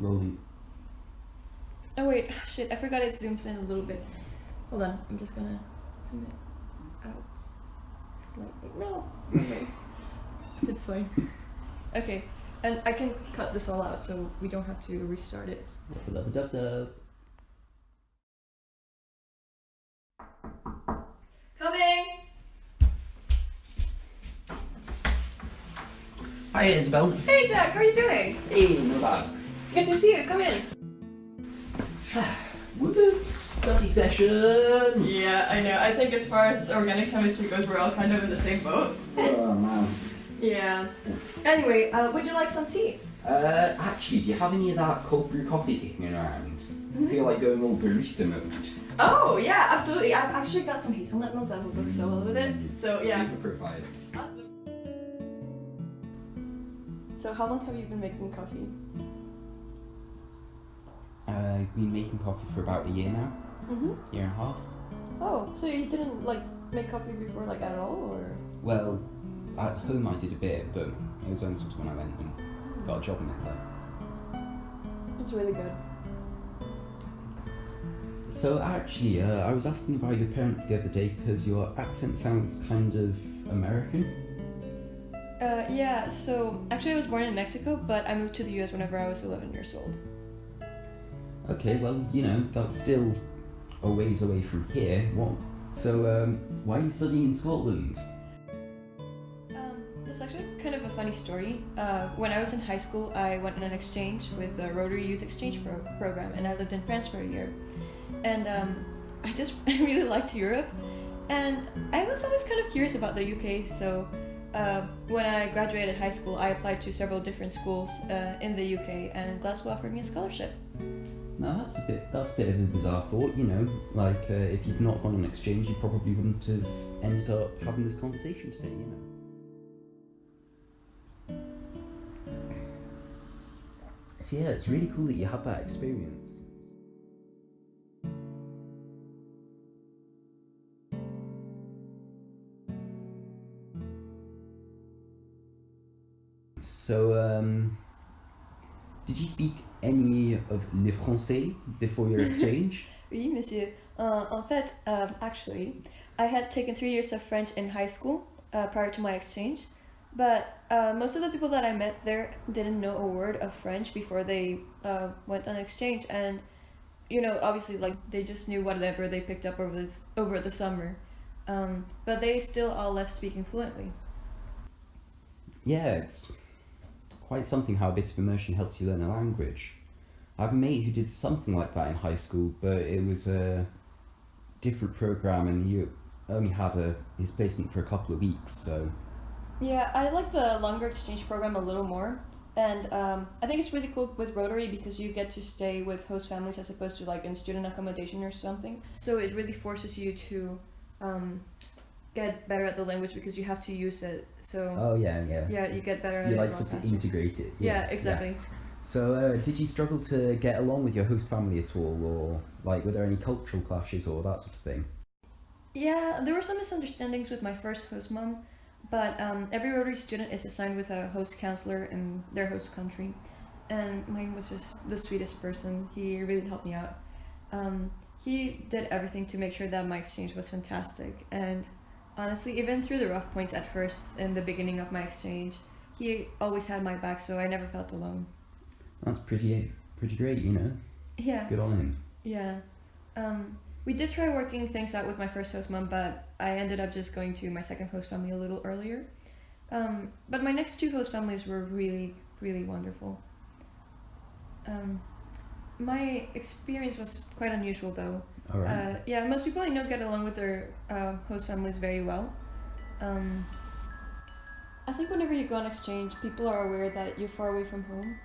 Rolling. Oh wait, shit, I forgot it zooms in a little bit. Hold on, I'm just gonna zoom it out slightly. No! Okay. It's fine. Okay, and I can cut this all out so we don't have to restart it. Dub-a-dub-dub-dub. Coming! Hi Isabel. Hey Jack, how are you doing? Hey, no bad. Good to see you, come in. Woo, study session! Yeah, I know. I think as far as organic chemistry goes, we're all kind of in the same boat. Oh man. Yeah. Anyway, would you like some tea? Actually, do you have any of that cold brew coffee kicking around? I feel like going all barista mode. Oh, yeah, absolutely. I've actually got some hazelnut milk that will go so well with it. So, yeah. Flavor profile. Awesome. So, how long have you been making coffee? I've been making coffee for about a year now. Year and a half. Oh, so you didn't, make coffee before, at all, or? Well, at home I did a bit, but it was only sort of when I went and got a job in it then. It's really good. So actually, I was asking about your parents the other day because your accent sounds kind of American. Yeah, so actually I was born in Mexico, but I moved to the US whenever I was 11 years old. Okay, well, that's still a ways away from here. So, why are you studying in Scotland? That's actually kind of a funny story. When I was in high school, I went on an exchange with the Rotary Youth Exchange program, and I lived in France for a year. And I really liked Europe, and I was always kind of curious about the UK, so when I graduated high school, I applied to several different schools in the UK, and Glasgow offered me a scholarship. No, that's a bit of a bizarre thought, if you'd not gone on exchange, you probably wouldn't have ended up having this conversation today, So yeah, it's really cool that you had that experience. So, did you speak any of le français before your exchange? Oui, monsieur. En fait, actually, I had taken 3 years of French in high school prior to my exchange, but most of the people that I met there didn't know a word of French before they went on exchange, and obviously, they just knew whatever they picked up over the summer, but they still all left speaking fluently. Yeah, it's quite something how a bit of immersion helps you learn a language. I have a mate who did something like that in high school, but it was a different program and he only had his placement for a couple of weeks, so... Yeah, I like the longer exchange program a little more, and I think it's really cool with Rotary because you get to stay with host families as opposed to in student accommodation or something. So it really forces you to get better at the language because you have to use it. So oh yeah. Yeah, you get better at it. You sort of integrate it. Yeah, exactly. Yeah. So did you struggle to get along with your host family at all, or were there any cultural clashes or that sort of thing? Yeah, there were some misunderstandings with my first host mom, but every Rotary student is assigned with a host counselor in their host country, and mine was just the sweetest person. He really helped me out. He did everything to make sure that my exchange was fantastic, and honestly, even through the rough points at first in the beginning of my exchange, he always had my back, so I never felt alone. That's pretty great, Yeah. Good on him. Yeah. We did try working things out with my first host mom, but I ended up just going to my second host family a little earlier. But my next 2 host families were really, really wonderful. My experience was quite unusual, though. All right. Yeah, most people I know get along with their host families very well. I think whenever you go on exchange, people are aware that you're far away from home,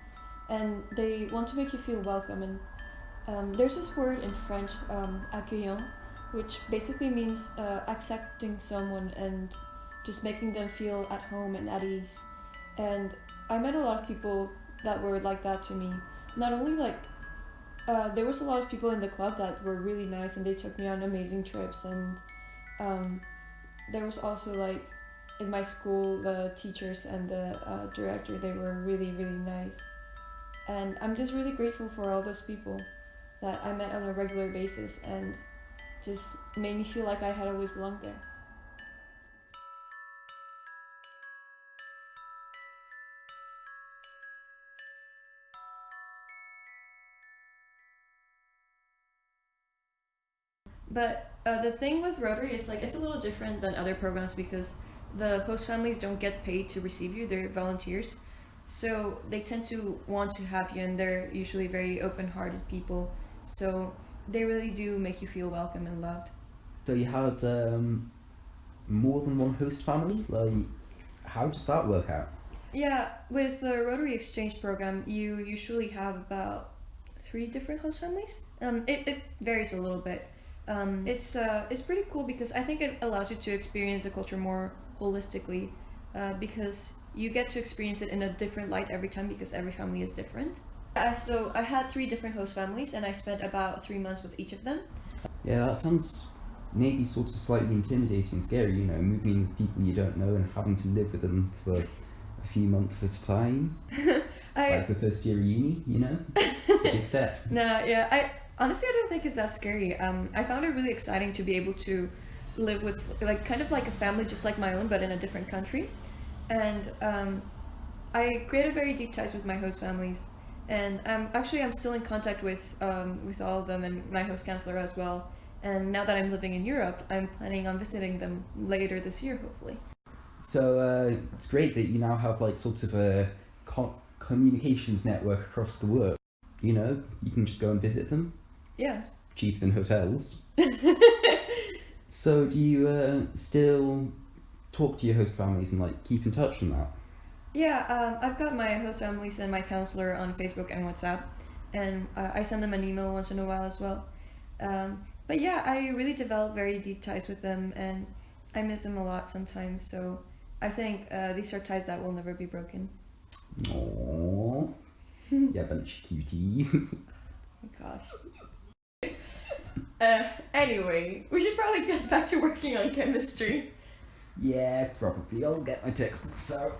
and they want to make you feel welcome. And there's this word in French, accueillant, which basically means accepting someone and just making them feel at home and at ease. And I met a lot of people that were like that to me. Not only there was a lot of people in the club that were really nice and they took me on amazing trips, and there was also in my school, the teachers and the director, they were really, really nice. And I'm just really grateful for all those people that I met on a regular basis and just made me feel like I had always belonged there. But the thing with Rotary is like it's a little different than other programs because the host families don't get paid to receive you, they're volunteers. So they tend to want to have you, and they're usually very open hearted people. So they really do make you feel welcome and loved. So you had more than one host family? Like, how does that work out? Yeah, with the Rotary Exchange program, you usually have about 3 different host families. It varies a little bit. It's pretty cool because I think it allows you to experience the culture more holistically because you get to experience it in a different light every time because every family is different. So I had 3 different host families and I spent about 3 months with each of them. Yeah, that sounds maybe sort of slightly intimidating, scary, you know, moving in with people you don't know and having to live with them for a few months at a time. Like the first year of uni, you know? It's a big step. Honestly, I don't think it's that scary. I found it really exciting to be able to live with like kind of like a family just like my own but in a different country. And I created very deep ties with my host families. And I'm still in contact with all of them and my host counselor as well. And now that I'm living in Europe, I'm planning on visiting them later this year, hopefully. So it's great that you now have like sort of a communications network across the world. You know, you can just go and visit them. Yeah. Cheaper than hotels. So do you still talk to your host families and like keep in touch and that? Yeah, I've got my host families and my counselor on Facebook and WhatsApp, and I send them an email once in a while as well. But yeah, I really developed very deep ties with them, and I miss them a lot sometimes. So I think these are ties that will never be broken. Aww. Yeah, bunch of cuties. Oh my gosh. Anyway, we should probably get back to working on chemistry. Yeah, probably. I'll get my textbooks out.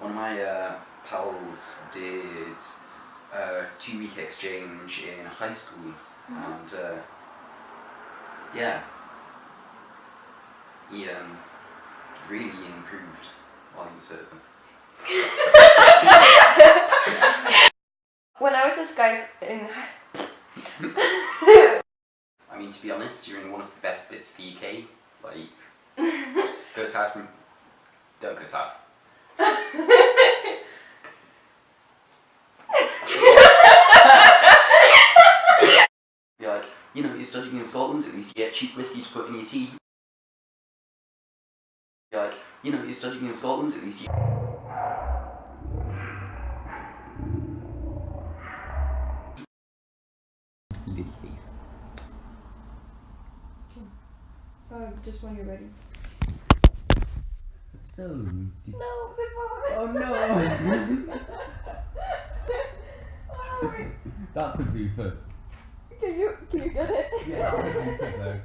One of my pals did a 2-week exchange in high school, and yeah, he really improved while he was serving. When I was a Skype in... I mean, to be honest, you're in one of the best bits of the UK. Like, go south from... Don't go south. You're like, you know, you're studying in Scotland, at least you get cheap whiskey to put in your tea. You're like, you know, you're studying in Scotland, at least you... Just when you're ready. So... No, before. Oh no! Oh, That's a blooper. can you get it? Yeah, that's a blooper though.